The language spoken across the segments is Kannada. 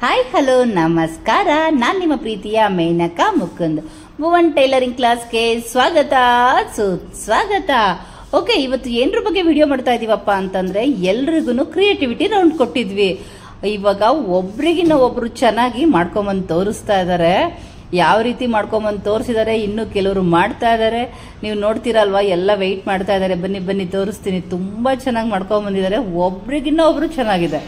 ಹಾಯ್ ಹಲೋ ನಮಸ್ಕಾರ. ನಾನು ನಿಮ್ಮ ಪ್ರೀತಿಯ ಮೇನಕಾ ಮುಕುಂದ್. ಭುವನ್ ಟೈಲರಿಂಗ್ ಕ್ಲಾಸ್ಗೆ ಸ್ವಾಗತ ಸುಸ್ವಾಗತ. ಓಕೆ, ಇವತ್ತು ಏನರ ಬಗ್ಗೆ ವಿಡಿಯೋ ಮಾಡ್ತಾ ಇದೀವಪ್ಪ ಅಂತಂದ್ರೆ ಎಲ್ರಿಗೂ ಕ್ರಿಯೇಟಿವಿಟಿ ರೌಂಡ್ ಕೊಟ್ಟಿದ್ವಿ. ಇವಾಗ ಒಬ್ರಿಗಿನ್ನ ಒಬ್ರು ಚೆನ್ನಾಗಿ ಮಾಡ್ಕೊಂಬಂದು ತೋರಿಸ್ತಾ ಇದ್ದಾರೆ. ಯಾವ ರೀತಿ ಮಾಡ್ಕೊಂಬಂದು ತೋರಿಸಿದ್ದಾರೆ, ಇನ್ನು ಕೆಲವರು ಮಾಡ್ತಾ ಇದ್ದಾರೆ. ನೀವು ನೋಡ್ತೀರಲ್ವಾ, ಎಲ್ಲ ವೆಯ್ಟ್ ಮಾಡ್ತಾ ಇದ್ದಾರೆ. ಬನ್ನಿ ಬನ್ನಿ ತೋರಿಸ್ತೀನಿ. ತುಂಬಾ ಚೆನ್ನಾಗಿ ಮಾಡ್ಕೊಂಬಂದಿದ್ದಾರೆ. ಒಬ್ರಿಗಿನ್ನ ಒಬ್ರು ಚೆನ್ನಾಗಿದೆ.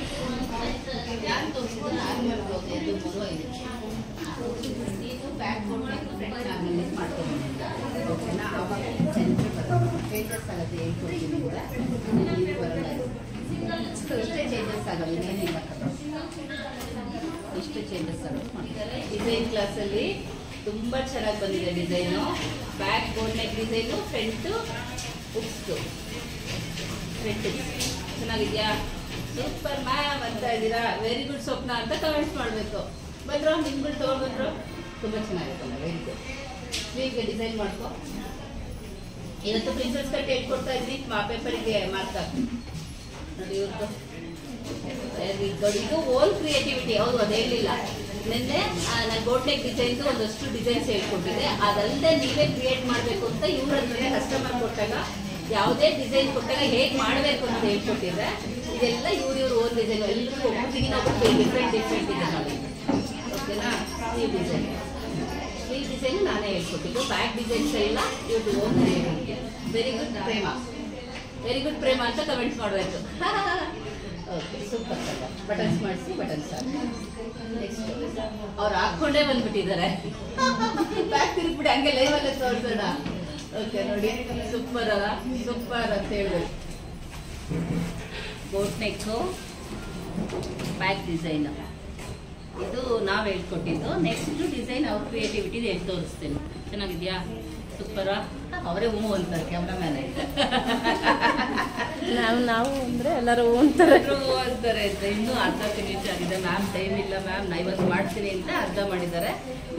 ಇಷ್ಟು ಚೇಂಜಸ್ ಡಿಸೈನ್ ಕ್ಲಾಸ್ ಅಲ್ಲಿ ತುಂಬಾ ಚೆನ್ನಾಗಿ ಬಂದಿದೆ. Design back board neck design, front ಉಕ್ಸ್, ಫ್ರಂಟ್ ಚೆನ್ನಾಗಿದ್ಯಾ? ಸೂಪರ್ ಮ್ಯಾಮ್ ಅಂತ ಇದ್ದೀರಾ. ವೆರಿ ಗುಡ್ ಸ್ವಪ್ನ ಅಂತ ಕಮೆಂಟ್ಸ್ ಮಾಡಬೇಕು. ಬಂದ್ರು ನಿಮ್ಗಳು ತಗೊಂಡ್ಬಂದ್ರು. ತುಂಬಾ ಚೆನ್ನಾಗಿತ್ತಲ್ಲ, ವೆರಿ ಗುಡ್. ಸ್ಲೀವ್ಗೆ ಡಿಸೈನ್ ಮಾಡ್ಕೊ. ಇವತ್ತು ಪ್ರಿನ್ಸೆಸ್ ಕಟ್ ಹೇಳ್ಕೊಡ್ತಾ ಇದ್ವಿ. ಪೇಪರಿಗೆ ಮಾರ್ಕ್ ಹಾಕಿ ನೋಡಿ. ಇವ್ರದ್ದು ವೆರಿ ಗುಡ್. ಇದು ಓನ್ ಕ್ರಿಯೇಟಿವಿಟಿ. ಹೌದು, ಅದು ಹೇಳಲಿಲ್ಲ ನಿನ್ನೆ. ನಾನು ಬೋಟ್ ನೆಕ್ ಡಿಸೈನ್ದು ಒಂದಷ್ಟು ಡಿಸೈನ್ಸ್ ಹೇಳ್ಕೊಟ್ಟಿದ್ದೆ. ಅದಲ್ಲದೆ ನೀವೇ ಕ್ರಿಯೇಟ್ ಮಾಡಬೇಕು ಅಂತ ಇವ್ರ ಹತ್ರನೇ ಕಸ್ಟಮರ್ ಕೊಟ್ಟಾಗ ಯಾವುದೇ ಡಿಸೈನ್ ಕೊಟ್ಟಾಗ ಹೇಗೆ ಮಾಡಬೇಕು ಅಂತ ಹೇಳ್ಕೊಟ್ಟಿದ್ದೆ. ಇದೆಲ್ಲ ಇವ್ರ ಓನ್ ಡಿಸೈನ್. ಎಲ್ಲರಿಗೂ ಒಬ್ಬರಿಗೆ ನಾವು ಡಿಫ್ರೆಂಟ್ ಡಿಫ್ರೆಂಟ್ ಇದೆ ನೋಡಿ. ಓಕೆನಾ? ಈ ಡಿಸೈನ್ ನಾನೇ ಹೇಳ್ಕೊಟ್ಟಿದ್ದು. ಬ್ಯಾಕ್ ಡಿಸೈನ್ಸ್ ಎಲ್ಲ ಇವ್ರದ್ದು ಓನ್ ಕ್ರಿಯೇಟಿವಿಟಿ. ವೆರಿ ಗುಡ್ ಪ್ರೇಮ, ವೆರಿ ಗುಡ್ ಪ್ರೇಮ ಅಂತ ಕಮೆಂಟ್ಸ್ ಮಾಡಬೇಕು. Okay, super. ಬಟನ್ಸ್ ಮಾಡಿಸಿ, ಬಟನ್ಸ್ ನೆಕ್ಸ್ಟ್ ಅವ್ರು ಹಾಕೊಂಡೇ ಬಂದ್ಬಿಟ್ಟಿದ್ದಾರೆ. ಬ್ಯಾಕ್ ತಿರುಗ್ಬಿಟ್ಟು ಹಂಗೆ ಲೈವಲ್ಲೇ ತೋರಿಸೋಣ. ಓಕೆ ನೋಡಿ, ಸೂಪರ್ ಅಲ್ಲ? ಸೂಪರ್ ಅಂತ ಹೇಳ್ಬೇಕು. ಬೋಟ್ ನೆಕ್ಕು, ಬ್ಯಾಕ್ ಡಿಸೈನ್ ಇದು ನಾವು ಹೇಳ್ಕೊಟ್ಟಿದ್ದು. ನೆಕ್ಸ್ಟ್ ಡಿಸೈನ್ ಅವ್ರ ಕ್ರಿಯೇಟಿವಿಟಿ ಹೇಳಿ ತೋರಿಸ್ತೇನೆ. ಚೆನ್ನಾಗಿದ್ಯಾ? ಸೂಪರಾ? ಅವರೇ ಹೂ ಅಂತಾರೆ ಕ್ಯಾಮ್ರಾಮ್ಯಾನ್. ನಾವು ಅಂದ್ರೆ ಎಲ್ಲರೂ ಅಂತಾರೆ ಅಂತ. ಇನ್ನೂ ಅರ್ಧ ಫಿನಿಶ್ ಆಗಿದೆ. ಮ್ಯಾಮ್ ಟೈಮ್ ಇಲ್ಲ ಮ್ಯಾಮ್, ನಾ ಇವತ್ತು ಮಾಡ್ತೀನಿ ಅಂತ ಅರ್ಧ ಮಾಡಿದ್ದಾರೆ.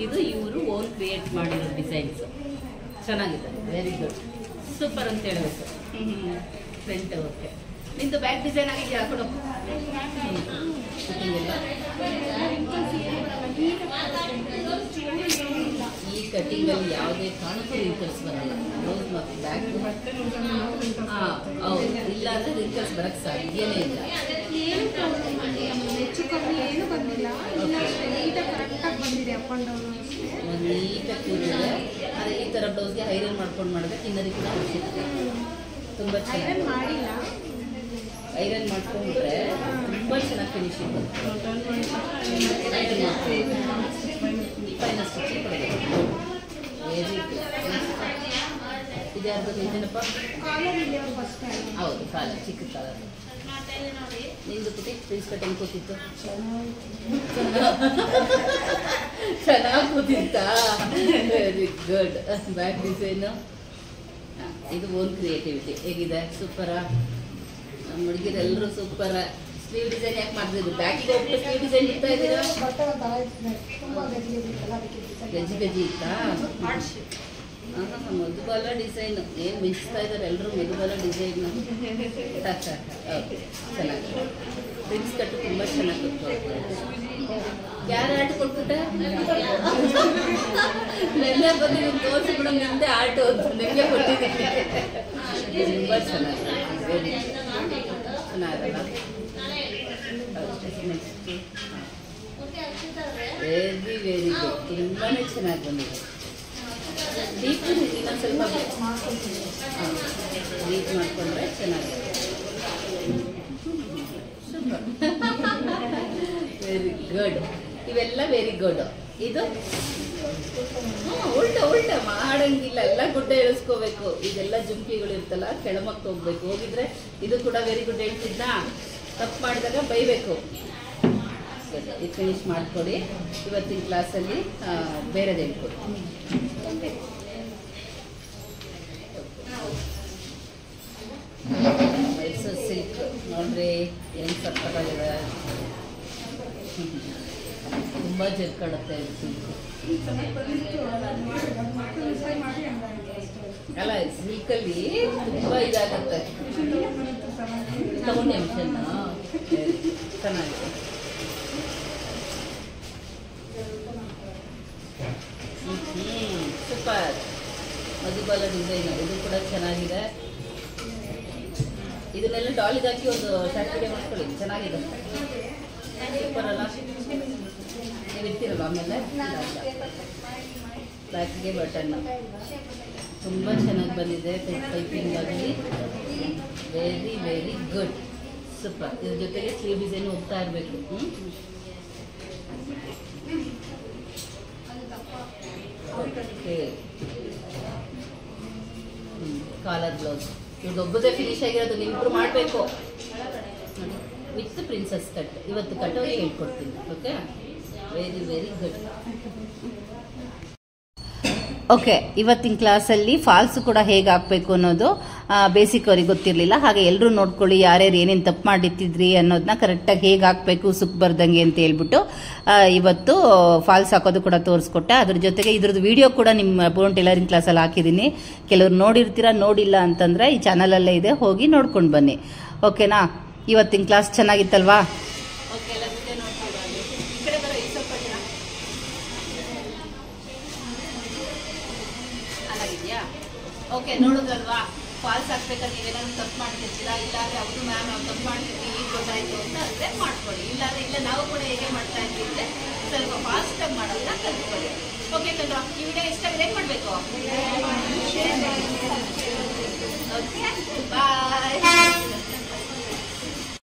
ಇದು ಇವರು ಓನ್ ಕ್ರಿಯೇಟ್ ಮಾಡಿರೋ ಡಿಸೈನ್ಸ್. ಚೆನ್ನಾಗಿದೆ, ವೆರಿ ಗುಡ್, ಸೂಪರ್ ಅಂತ ಹೇಳಬೇಕು. Front okay. ನಿಂದು ಬ್ಯಾಕ್ ಡಿಸೈನ್ ಆಗಿದೆಯಾ? ಕೊಡು. ಈ ಕಟಿಂಗ್ ಅಲ್ಲಿ ಯಾವುದೇ ಕಾರಣಕ್ಕೂ ರಿಂಕಲ್ಸ್ ಬರಲ್ಲ. ಬ್ಲೌಸ್ ಮತ್ತು ಬ್ಯಾಕ್ ಹೌದು, ಇಲ್ಲ ಅಂದ್ರೆ ರಿಂಕಲ್ಸ್ ಬರಕ್ಕೆ ಸಾಧ್ಯನೇ ಇಲ್ಲ. ನೀಟಾಗಿ ಕೂತಿದೆ. ಅದೇ ಈ ಥರ ಬ್ಲೌಸ್ಗೆ ಐರನ್ ಮಾಡ್ಕೊಂಡು ಮಾಡಿದ್ರೆ ಇನ್ನರಿಗೆ ಕೂಡ ತುಂಬ ಚೆನ್ನಾಗಿ ಮಾಡಿಲ್ಲ. ಐರನ್ ಮಾಡ್ಕೊಂಡ್ರೆ ತುಂಬ ಚೆನ್ನಾಗಿ ಫಿನಿಶಿಂಗ್ ಬರುತ್ತೆ. ಫೈನಲ್ ಸ್ಟಿಚಿಂಗ್ ಕೊಡಬೇಕು. Very good. ಇದ್ಯಾರ್ದು ನಿಂದೇನಪ್ಪ? ಹೌದು, ಕಾಲ ಚಿಕ್ಕ ಕಾಲ. ನಿಂದು ಪುಟಿ ಪ್ರಿನ್ಸ್ ಕಟ್ ಹೆಂಗೆ ಕೂತಿತ್ತು? ಚೆನ್ನಾಗಿ ಕೂತಿತ್ತಾ? Very good. ಬ್ಯಾಕ್ ಡಿಸೈನು ಇದು ಓನ್ ಕ್ರಿಯೇಟಿವಿಟಿ. ಹೇಗಿದೆ? ಸೂಪರಾ? ನಮ್ಮ ಹುಡುಗಿರೆಲ್ಲರೂ ಸೂಪರ. ಸ್ಲೀವ್ ಡಿಸೈನ್ ಯಾಕೆ ಮಾಡ್ತಿದ್ರು? ಬ್ಯಾಕಿಗೆ ಹೋಗ್ಬಿಟ್ಟು ಸ್ಲೀವ್ ಡಿಸೈನ್ ಇಡ್ತಾ ಇದ್ದೀರಾ? ಗಜಿ ಗಜಿ ಇತ್ತಾ? ಮಧುಬಾಲ ಡಿಸೈನ್ ಏನು ಮಿಂಚ್ತಾ ಇದ್ದಾರೆ ಎಲ್ಲರೂ. ಮಧುಬಾಲ ಡಿಸೈನ್ ಚೆನ್ನಾಗಿ. ಪ್ರಿನ್ಸ್ ಕಟ್ಟು ತುಂಬ ಚೆನ್ನಾಗಿ ಯಾರು ಆಟ ಕೊಟ್ಬಿಟ್ಟೆ? ನೆನ್ನೆ ಬಂದು ನೀವು ತೋರಿಸಿ ಬಿಡೋ ನಿಮ್ಮದೇ ಆಟ ಅಂತ ನಿಮಗೆ ಕೊಟ್ಟಿದ್ದೀನಿ. ತುಂಬ ಚೆನ್ನಾಗಿ, ವೆರಿ ಚೆನ್ನಾಗಲ್ಲ? Very very good. ತುಂಬಾ ಚೆನ್ನಾಗಿ ಬಂದಿದೆ. ಡೀಪ್ ಇನ್ನೊಂದು ಸ್ವಲ್ಪ ಡೀಪ್ ಮಾಡಿಕೊಂಡ್ರೆ ಚೆನ್ನಾಗಿದೆ. Very good. ಇವೆಲ್ಲ ವೆರಿ ಗುಡ್. ಇದು ಉಲ್ಟ ಮಾಡಂಗಿಲ್ಲ. ಎಲ್ಲ ಗುಡ್ಡ ಇಳಿಸ್ಕೋಬೇಕು. ಇದೆಲ್ಲ ಜುಂಕಿಗಳು ಇರ್ತಲ್ಲ, ಕೆಳಮಕ್ಕೆ ಹೋಗ್ಬೇಕು. ಹೋಗಿದ್ರೆ ಇದು ಕೂಡ ವೆರಿ ಗುಡ್ ಹೇಳ್ತಿದ್ದ. ತಪ್ಪು ಮಾಡಿದಾಗ ಬೈಬೇಕು. ಇದು ಫಿನಿಶ್ ಮಾಡಿಕೊಡಿ. ಇವತ್ತಿನ ಕ್ಲಾಸಲ್ಲಿ ಬೇರೆದು ಹೇಳ್ಕೊಡಿ. ಮೈಸೂರು ಸಿಲ್ಕ್ ನೋಡ್ರಿ ಏನು ಸಕ್ಕತ್ತಾಗಿದೆ. ತುಂಬ ಜರ್ಕಡುತ್ತೆ ಸಿಲ್ಕು. ಅಲ್ಲ, ಸಿಲ್ಕಲ್ಲಿ ತುಂಬ ಇದಾಗುತ್ತೆ. ತಗೊಂಡೆ ಮಿಷನ್ ಚೆನ್ನಾಗಿದೆ. ಅಲ್ಲ ಡಿಸೈನ್, ಇದು ಕೂಡ ಚೆನ್ನಾಗಿದೆ. ಇದನ್ನೆಲ್ಲ ಡಾಲಿಗೆ ಹಾಕಿ ಒಂದು ಶಾರ್ಟ್ ವಿಡಿಯೋ ಮಾಡ್ಕೊಳ್ಳಿ, ಚೆನ್ನಾಗಿದೆ. ಸೂಪರ್ ಅಲ್ಲ, ನೀವು ಇರ್ತೀರಲ್ಲ. ಆಮೇಲೆ ಬ್ಯಾಕಿಗೆ ಬಟನ್ ತುಂಬ ಚೆನ್ನಾಗಿ ಬಂದಿದೆ. ಪೈಪಿಂಗ್ ಆಗಲಿ ವೆರಿ ವೆರಿ ಗುಡ್, ಸೂಪರ್. ಇದ್ರ ಜೊತೆಗೆ ಸ್ಲೀವ್ ಡಿಸೈನ್ ಹೋಗ್ತಾ ಇರಬೇಕು. ಓಕೆ, ಕಾಲರ್ ಬ್ಲೌಸ್ ಇವ್ರದ್ದೊಬ್ಬದೇ ಫಿನಿಶ್ ಆಗಿರೋದು, ನೀವಿಬ್ರು ಮಾಡಬೇಕು. ವಿತ್ ಪ್ರಿನ್ಸಸ್ ಕಟ್ ಇವತ್ತು ಕಟ್ಟೋರಿಗೆ ಹೇಳ್ಕೊಡ್ತೀನಿ. Okay, very very good. Okay, ಇವತ್ತಿನ ಕ್ಲಾಸಲ್ಲಿ ಫಾಲ್ಸ್ ಕೂಡ ಹೇಗೆ ಹಾಕಬೇಕು ಅನ್ನೋದು ಬೇಸಿಕ್ ಅವ್ರಿಗೆ ಗೊತ್ತಿರಲಿಲ್ಲ. ಹಾಗೆ ಎಲ್ಲರೂ ನೋಡ್ಕೊಳ್ಳಿ, ಯಾರ್ಯಾರು ಏನೇನು ತಪ್ಪು ಮಾಡಿಟ್ಟಿದ್ರಿ ಅನ್ನೋದನ್ನ ಕರೆಕ್ಟಾಗಿ ಹೇಗೆ ಹಾಕಬೇಕು ಸುಕ್ ಬರ್ದಂಗೆ ಅಂತ ಹೇಳ್ಬಿಟ್ಟು ಇವತ್ತು ಫಾಲ್ಸ್ ಹಾಕೋದು ಕೂಡ ತೋರಿಸ್ಕೊಟ್ಟೆ. ಅದ್ರ ಜೊತೆಗೆ ಇದ್ರದ್ದು ವಿಡಿಯೋ ಕೂಡ ನಿಮ್ಮ ಬೋನ್ ಟೈಲರಿಂಗ್ ಕ್ಲಾಸಲ್ಲಿ ಹಾಕಿದ್ದೀನಿ. ಕೆಲವ್ರು ನೋಡಿರ್ತೀರಾ, ನೋಡಿಲ್ಲ ಅಂತಂದರೆ ಈ ಚಾನಲಲ್ಲೇ ಇದೆ, ಹೋಗಿ ನೋಡ್ಕೊಂಡು ಬನ್ನಿ. ಓಕೆನಾ? ಇವತ್ತಿನ ಕ್ಲಾಸ್ ಚೆನ್ನಾಗಿತ್ತಲ್ವಾ? ಓಕೆ, ನೋಡೋದಲ್ವಾ? ಫಾಲ್ಸ್ ಹಾಕ್ಬೇಕಾದ್ರೆ ನೀವೇನಾದ್ರು ತಪ್ಪು ಮಾಡ್ತಿರ್ತೀರಾ, ಇಲ್ಲಾಂದ್ರೆ ಅವರು ಮ್ಯಾಮ್ ನಾವು ತಪ್ಪು ಮಾಡ್ತೀವಿ, ಈಗ ಗೊತ್ತಾಯ್ತು ಅಂತ ಅಂದರೆ ಮಾಡ್ಕೊಳ್ಳಿ. ಇಲ್ಲಾಂದ್ರೆ ಇಲ್ಲ ನಾವು ಕೂಡ ಹೇಗೆ ಮಾಡ್ತಾ ಇದ್ದೀವಿ ಸ್ವಲ್ಪ ಫಾಸ್ಟಾಗಿ ಮಾಡೋದನ್ನ ಕಲ್ತ್ಕೊಳ್ಳಿ. ಓಕೆ ಕಲ್ವಾ? ಈ ವಿಡಿಯೋ ಇಷ್ಟ ಏನು ಮಾಡಬೇಕು? ಓಕೆ, ಬಾಯ್.